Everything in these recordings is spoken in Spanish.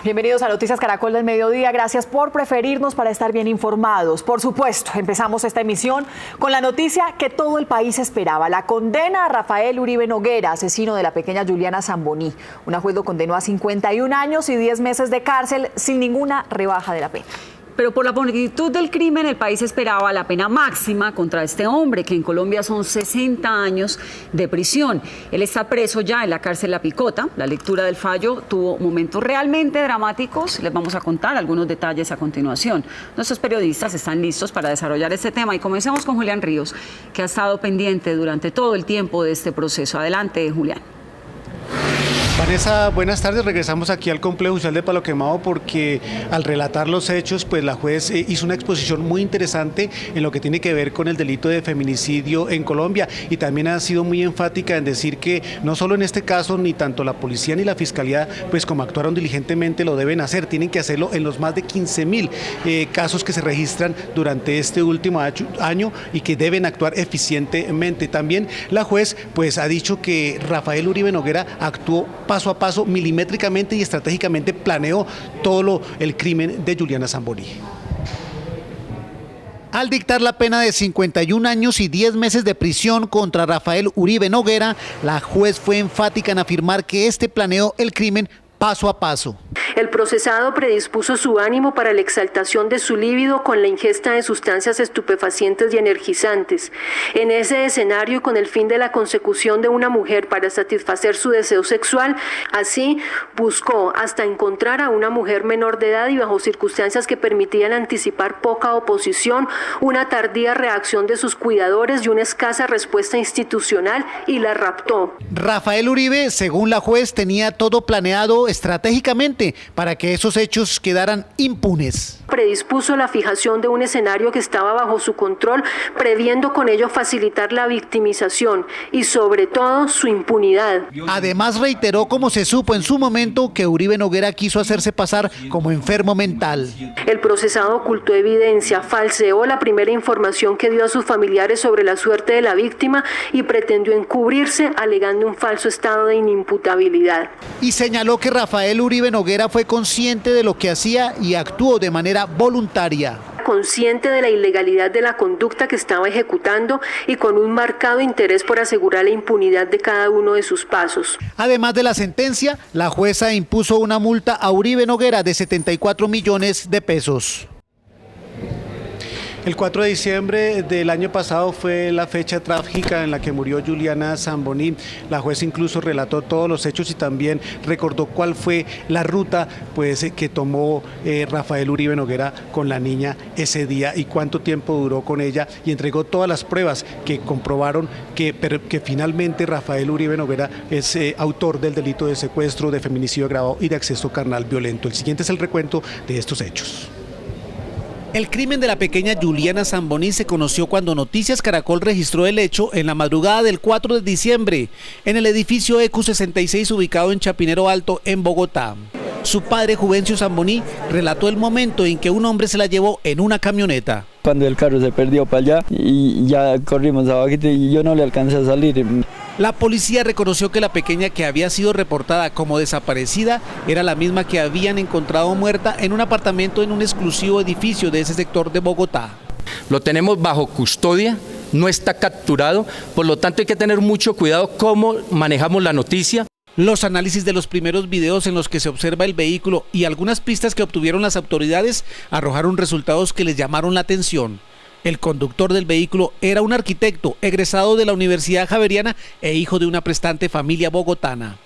Bienvenidos a Noticias Caracol del Mediodía. Gracias por preferirnos para estar bien informados. Por supuesto, empezamos esta emisión con la noticia que todo el país esperaba: la condena a Rafael Uribe Noguera, asesino de la pequeña Juliana Zamboní. Una juez lo condenó a 51 años y 10 meses de cárcel sin ninguna rebaja de la pena. Pero por la magnitud del crimen, el país esperaba la pena máxima contra este hombre, que en Colombia son 60 años de prisión. Él está preso ya en la cárcel La Picota. La lectura del fallo tuvo momentos realmente dramáticos. Les vamos a contar algunos detalles a continuación. Nuestros periodistas están listos para desarrollar este tema y comencemos con Julián Ríos, que ha estado pendiente durante todo el tiempo de este proceso. Adelante, Julián. Vanessa, buenas tardes. Regresamos aquí al complejo judicial de Palo Quemado porque al relatar los hechos, pues la juez hizo una exposición muy interesante en lo que tiene que ver con el delito de feminicidio en Colombia, y también ha sido muy enfática en decir que no solo en este caso ni tanto la policía ni la fiscalía, pues como actuaron diligentemente, lo deben hacer, tienen que hacerlo en los más de 15.000 casos que se registran durante este último año y que deben actuar eficientemente. También la juez pues ha dicho que Rafael Uribe Noguera actuó paso a paso, milimétricamente y estratégicamente planeó todo el crimen de Juliana Zamboní. Al dictar la pena de 51 años y 10 meses de prisión contra Rafael Uribe Noguera, la juez fue enfática en afirmar que este planeó el crimen paso a paso. El procesado predispuso su ánimo para la exaltación de su líbido con la ingesta de sustancias estupefacientes y energizantes. En ese escenario, con el fin de la consecución de una mujer para satisfacer su deseo sexual, así buscó hasta encontrar a una mujer menor de edad y bajo circunstancias que permitían anticipar poca oposición, una tardía reacción de sus cuidadores y una escasa respuesta institucional, y la raptó. Rafael Uribe, según la juez, tenía todo planeado estratégicamente para que esos hechos quedaran impunes. Predispuso la fijación de un escenario que estaba bajo su control, previendo con ello facilitar la victimización y sobre todo su impunidad. Además reiteró, como se supo en su momento, que Uribe Noguera quiso hacerse pasar como enfermo mental. El procesado ocultó evidencia, falseó la primera información que dio a sus familiares sobre la suerte de la víctima y pretendió encubrirse alegando un falso estado de inimputabilidad. Y señaló que Rafael Uribe Noguera fue consciente de lo que hacía y actuó de manera voluntaria. Consciente de la ilegalidad de la conducta que estaba ejecutando y con un marcado interés por asegurar la impunidad de cada uno de sus pasos. Además de la sentencia, la jueza impuso una multa a Uribe Noguera de 74 millones de pesos. El 4 de diciembre del año pasado fue la fecha trágica en la que murió Juliana Zamboní. La jueza incluso relató todos los hechos y también recordó cuál fue la ruta que tomó Rafael Uribe Noguera con la niña ese día y cuánto tiempo duró con ella, y entregó todas las pruebas que comprobaron que finalmente Rafael Uribe Noguera es autor del delito de secuestro, de feminicidio agravado y de acceso carnal violento. El siguiente es el recuento de estos hechos. El crimen de la pequeña Juliana Zamboní se conoció cuando Noticias Caracol registró el hecho en la madrugada del 4 de diciembre en el edificio EQ66 ubicado en Chapinero Alto, en Bogotá. Su padre, Juvencio Zamboní, relató el momento en que un hombre se la llevó en una camioneta. Cuando el carro se perdió para allá y ya corrimos abajo y yo no le alcancé a salir. La policía reconoció que la pequeña, que había sido reportada como desaparecida, era la misma que habían encontrado muerta en un apartamento en un exclusivo edificio de ese sector de Bogotá. Lo tenemos bajo custodia, no está capturado, por lo tanto hay que tener mucho cuidado cómo manejamos la noticia. Los análisis de los primeros videos en los que se observa el vehículo y algunas pistas que obtuvieron las autoridades arrojaron resultados que les llamaron la atención. El conductor del vehículo era un arquitecto egresado de la Universidad Javeriana e hijo de una prestante familia bogotana.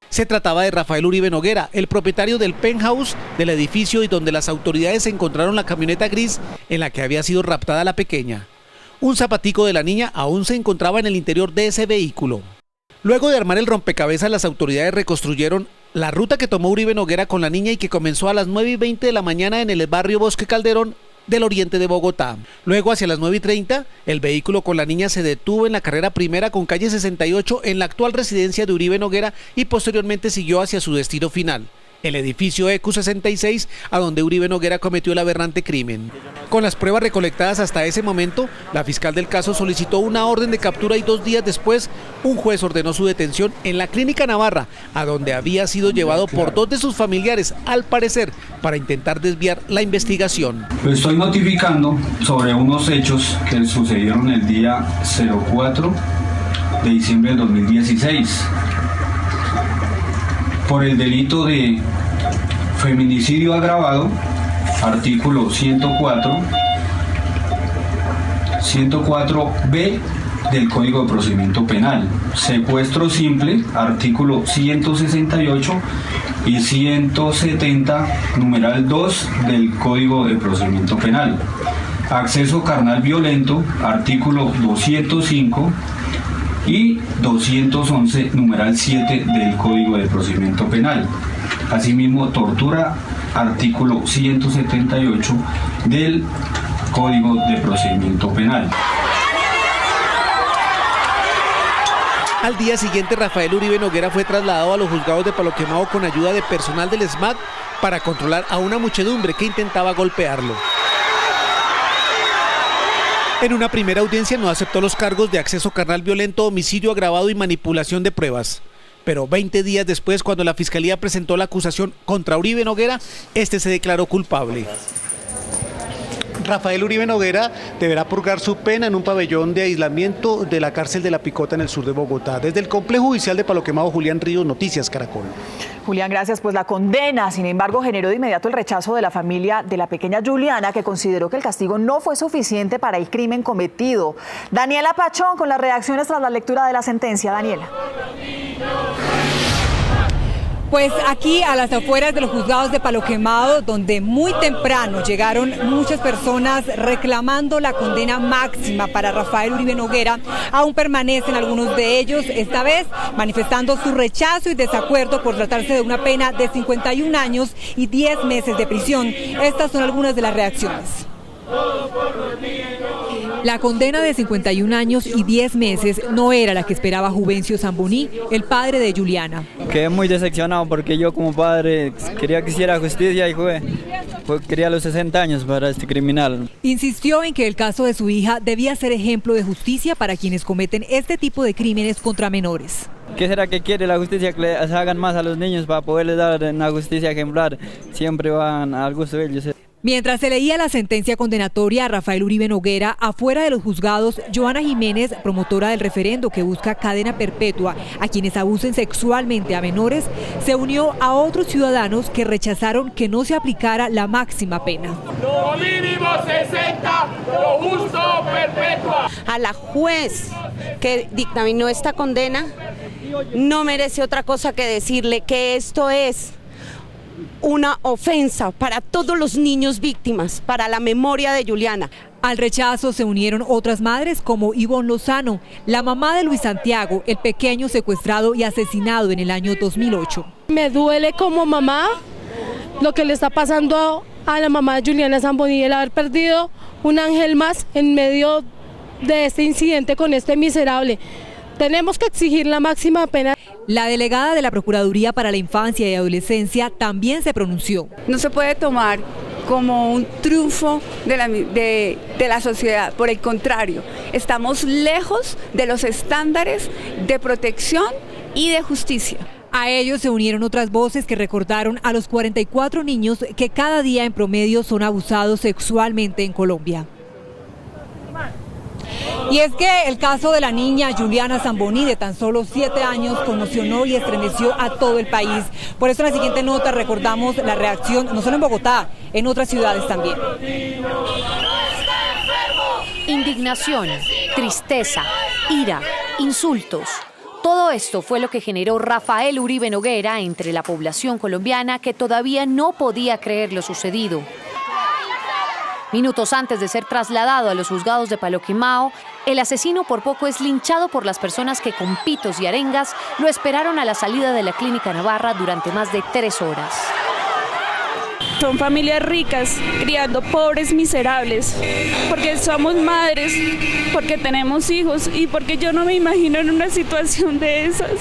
Se trataba de Rafael Uribe Noguera, el propietario del penthouse del edificio y donde las autoridades encontraron la camioneta gris en la que había sido raptada la pequeña. Un zapatico de la niña aún se encontraba en el interior de ese vehículo. Luego de armar el rompecabezas, las autoridades reconstruyeron la ruta que tomó Uribe Noguera con la niña y que comenzó a las 9:20 de la mañana en el barrio Bosque Calderón del oriente de Bogotá. Luego, hacia las 9:30, el vehículo con la niña se detuvo en la carrera primera con calle 68 en la actual residencia de Uribe Noguera y posteriormente siguió hacia su destino final, el edificio EQ66, a donde Uribe Noguera cometió el aberrante crimen. Con las pruebas recolectadas hasta ese momento, la fiscal del caso solicitó una orden de captura y 2 días después, un juez ordenó su detención en la Clínica Navarra, a donde había sido llevado por 2 de sus familiares, al parecer, para intentar desviar la investigación. Lo estoy notificando sobre unos hechos que sucedieron el día 04 de diciembre del 2016 por el delito de feminicidio agravado, artículo 104B del Código de Procedimiento Penal, secuestro simple, artículo 168 y 170, numeral 2 del Código de Procedimiento Penal, acceso carnal violento, artículo 205 y 211, numeral 7 del Código de Procedimiento Penal. Asimismo, tortura, artículo 178 del Código de Procedimiento Penal. Al día siguiente, Rafael Uribe Noguera fue trasladado a los juzgados de Palo Quemado con ayuda de personal del SMAT para controlar a una muchedumbre que intentaba golpearlo. En una primera audiencia no aceptó los cargos de acceso carnal violento, homicidio agravado y manipulación de pruebas. Pero 20 días después, cuando la Fiscalía presentó la acusación contra Uribe Noguera, este se declaró culpable. Rafael Uribe Noguera deberá purgar su pena en un pabellón de aislamiento de la cárcel de La Picota en el sur de Bogotá. Desde el complejo judicial de Palo Quemado, Julián Ríos, Noticias Caracol. Julián, gracias. Pues la condena, sin embargo, generó de inmediato el rechazo de la familia de la pequeña Juliana, que consideró que el castigo no fue suficiente para el crimen cometido. Daniela Pachón con las reacciones tras la lectura de la sentencia. Daniela. Pues aquí a las afueras de los juzgados de Palo Quemado, donde muy temprano llegaron muchas personas reclamando la condena máxima para Rafael Uribe Noguera, aún permanecen algunos de ellos, esta vez manifestando su rechazo y desacuerdo por tratarse de una pena de 51 años y 10 meses de prisión. Estas son algunas de las reacciones. La condena de 51 años y 10 meses no era la que esperaba Juvencio Zamboní, el padre de Juliana. Quedé muy decepcionado porque yo como padre quería que hiciera justicia y quería los 60 años para este criminal. Insistió en que el caso de su hija debía ser ejemplo de justicia para quienes cometen este tipo de crímenes contra menores. ¿Qué será que quiere la justicia? Que les hagan más a los niños para poderles dar una justicia ejemplar. Siempre van al gusto de ellos. Mientras se leía la sentencia condenatoria a Rafael Uribe Noguera, afuera de los juzgados, Joana Jiménez, promotora del referendo que busca cadena perpetua a quienes abusen sexualmente a menores, se unió a otros ciudadanos que rechazaron que no se aplicara la máxima pena. Lo mínimo 60, lo justo perpetua. A la juez que dictaminó esta condena no merece otra cosa que decirle que esto es una ofensa para todos los niños víctimas, para la memoria de Juliana. Al rechazo se unieron otras madres como Ivonne Lozano, la mamá de Luis Santiago, el pequeño secuestrado y asesinado en el año 2008. Me duele como mamá lo que le está pasando a la mamá de Juliana Zamboní, el haber perdido un ángel más en medio de este incidente con este miserable. Tenemos que exigir la máxima pena. La delegada de la Procuraduría para la Infancia y Adolescencia también se pronunció. No se puede tomar como un triunfo de la sociedad, por el contrario, estamos lejos de los estándares de protección y de justicia. A ellos se unieron otras voces que recordaron a los 44 niños que cada día en promedio son abusados sexualmente en Colombia. Y es que el caso de la niña Juliana Zamboní, de tan solo 7 años, conmocionó y estremeció a todo el país. Por eso en la siguiente nota recordamos la reacción, no solo en Bogotá, en otras ciudades también. Indignación, tristeza, ira, insultos. Todo esto fue lo que generó Rafael Uribe Noguera entre la población colombiana, que todavía no podía creer lo sucedido. Minutos antes de ser trasladado a los juzgados de Palo Quemado, el asesino por poco es linchado por las personas que con pitos y arengas lo esperaron a la salida de la Clínica Navarra durante más de 3 horas. Son familias ricas, criando pobres miserables, porque somos madres, porque tenemos hijos y porque yo no me imagino en una situación de esas.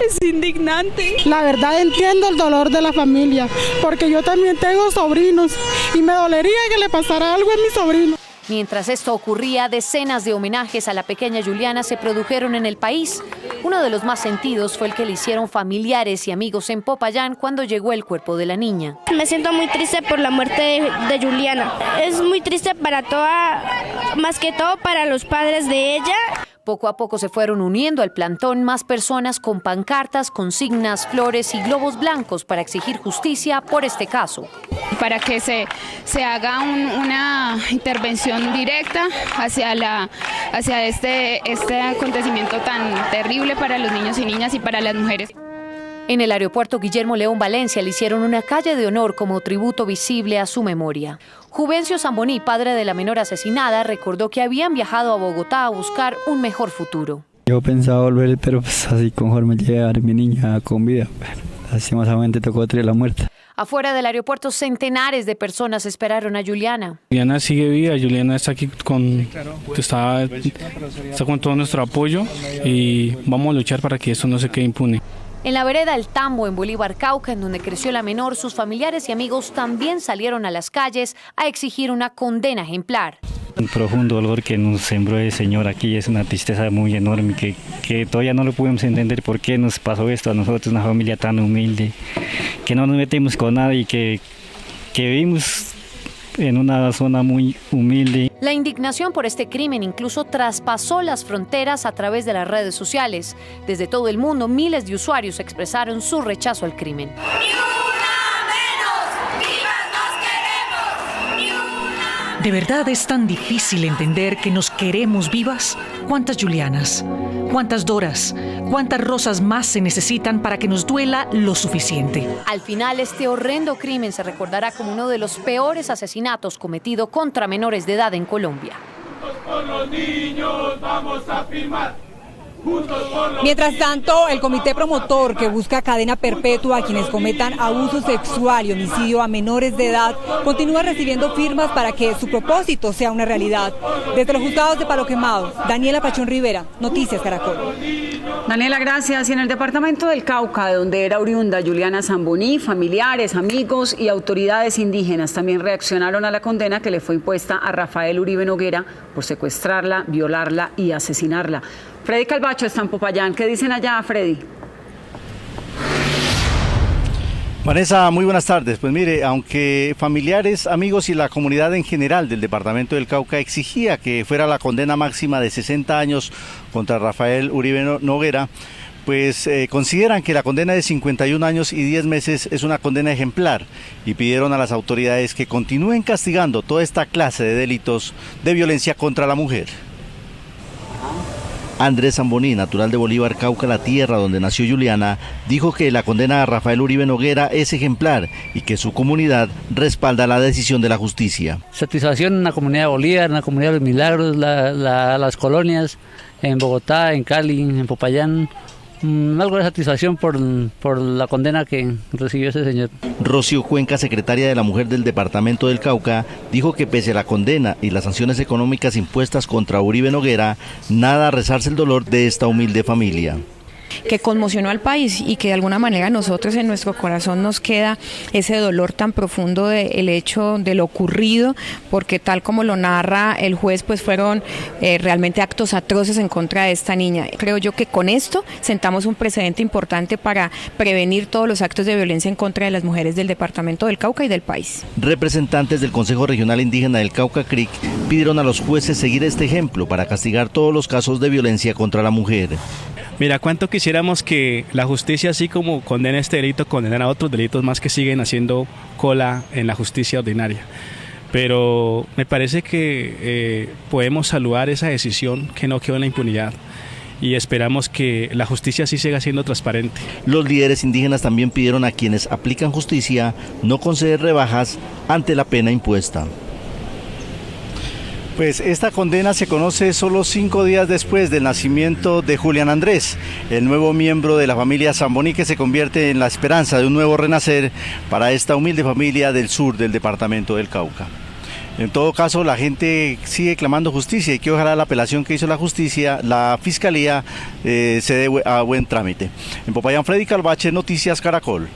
Es indignante. La verdad entiendo el dolor de la familia, porque yo también tengo sobrinos y me dolería que le pasara algo a mi sobrino. Mientras esto ocurría, decenas de homenajes a la pequeña Juliana se produjeron en el país. Uno de los más sentidos fue el que le hicieron familiares y amigos en Popayán cuando llegó el cuerpo de la niña. Me siento muy triste por la muerte de Juliana. Es muy triste para más que todo para los padres de ella. Poco a poco se fueron uniendo al plantón más personas con pancartas, consignas, flores y globos blancos para exigir justicia por este caso. Para que se haga una intervención directa hacia este acontecimiento tan terrible para los niños y niñas y para las mujeres. En el aeropuerto Guillermo León Valencia le hicieron una calle de honor como tributo visible a su memoria. Juvencio Zamboní, padre de la menor asesinada, recordó que habían viajado a Bogotá a buscar un mejor futuro. Yo pensaba volver, pero pues así conforme llegar mi niña con vida, lastimosamente tocó traer la muerte. Afuera del aeropuerto, centenares de personas esperaron a Juliana. Juliana sigue viva, Juliana está aquí está con todo nuestro apoyo y vamos a luchar para que esto no se quede impune. En la vereda El Tambo, en Bolívar, Cauca, en donde creció la menor, sus familiares y amigos también salieron a las calles a exigir una condena ejemplar. Un profundo dolor que nos sembró el Señor aquí, es una tristeza muy enorme que todavía no lo podemos entender por qué nos pasó esto a nosotros, una familia tan humilde, que no nos metemos con nadie y que vivimos en una zona muy humilde. La indignación por este crimen incluso traspasó las fronteras a través de las redes sociales. Desde todo el mundo, miles de usuarios expresaron su rechazo al crimen. ¿De verdad es tan difícil entender que nos queremos vivas? ¿Cuántas Julianas? ¿Cuántas Doras? ¿Cuántas Rosas más se necesitan para que nos duela lo suficiente? Al final, este horrendo crimen se recordará como uno de los peores asesinatos cometidos contra menores de edad en Colombia. Por los niños vamos a firmar. Mientras tanto, el comité promotor que busca cadena perpetua a quienes cometan abuso sexual y homicidio a menores de edad continúa recibiendo firmas para que su propósito sea una realidad. Desde los juzgados de Palo Quemado, Daniela Pachón Rivera, Noticias Caracol. Daniela, gracias. Y en el departamento del Cauca, de donde era oriunda Juliana Zamboní, familiares, amigos y autoridades indígenas también reaccionaron a la condena que le fue impuesta a Rafael Uribe Noguera por secuestrarla, violarla y asesinarla. Freddy Calvacho está en Popayán. ¿Qué dicen allá, Freddy? Vanessa, muy buenas tardes. Pues mire, aunque familiares, amigos y la comunidad en general del departamento del Cauca exigía que fuera la condena máxima de 60 años contra Rafael Uribe Noguera, pues consideran que la condena de 51 años y 10 meses es una condena ejemplar y pidieron a las autoridades que continúen castigando toda esta clase de delitos de violencia contra la mujer. Andrés Zamboní, natural de Bolívar, Cauca, la tierra donde nació Juliana, dijo que la condena a Rafael Uribe Noguera es ejemplar y que su comunidad respalda la decisión de la justicia. Satisfacción en la comunidad de Bolívar, en la comunidad de los Milagros, las colonias, en Bogotá, en Cali, en Popayán. Algo de satisfacción por la condena que recibió ese señor. Rocío Cuenca, secretaria de la Mujer del Departamento del Cauca, dijo que pese a la condena y las sanciones económicas impuestas contra Uribe Noguera, nada resarce el dolor de esta humilde familia. Que conmocionó al país y que de alguna manera nosotros en nuestro corazón nos queda ese dolor tan profundo del hecho de lo ocurrido, porque tal como lo narra el juez, pues fueron realmente actos atroces en contra de esta niña. Creo yo que con esto sentamos un precedente importante para prevenir todos los actos de violencia en contra de las mujeres del departamento del Cauca y del país. Representantes del Consejo Regional Indígena del Cauca CRIC pidieron a los jueces seguir este ejemplo para castigar todos los casos de violencia contra la mujer. Mira, cuánto quisiéramos que la justicia, así como condena este delito, condena a otros delitos más que siguen haciendo cola en la justicia ordinaria. Pero me parece que podemos saludar esa decisión que no quedó en la impunidad y esperamos que la justicia sí siga siendo transparente. Los líderes indígenas también pidieron a quienes aplican justicia no conceder rebajas ante la pena impuesta. Pues esta condena se conoce solo 5 días después del nacimiento de Julián Andrés, el nuevo miembro de la familia Zamboní, que se convierte en la esperanza de un nuevo renacer para esta humilde familia del sur del departamento del Cauca. En todo caso, la gente sigue clamando justicia y que ojalá la apelación que hizo la fiscalía se dé a buen trámite. En Popayán, Freddy Calvache, Noticias Caracol.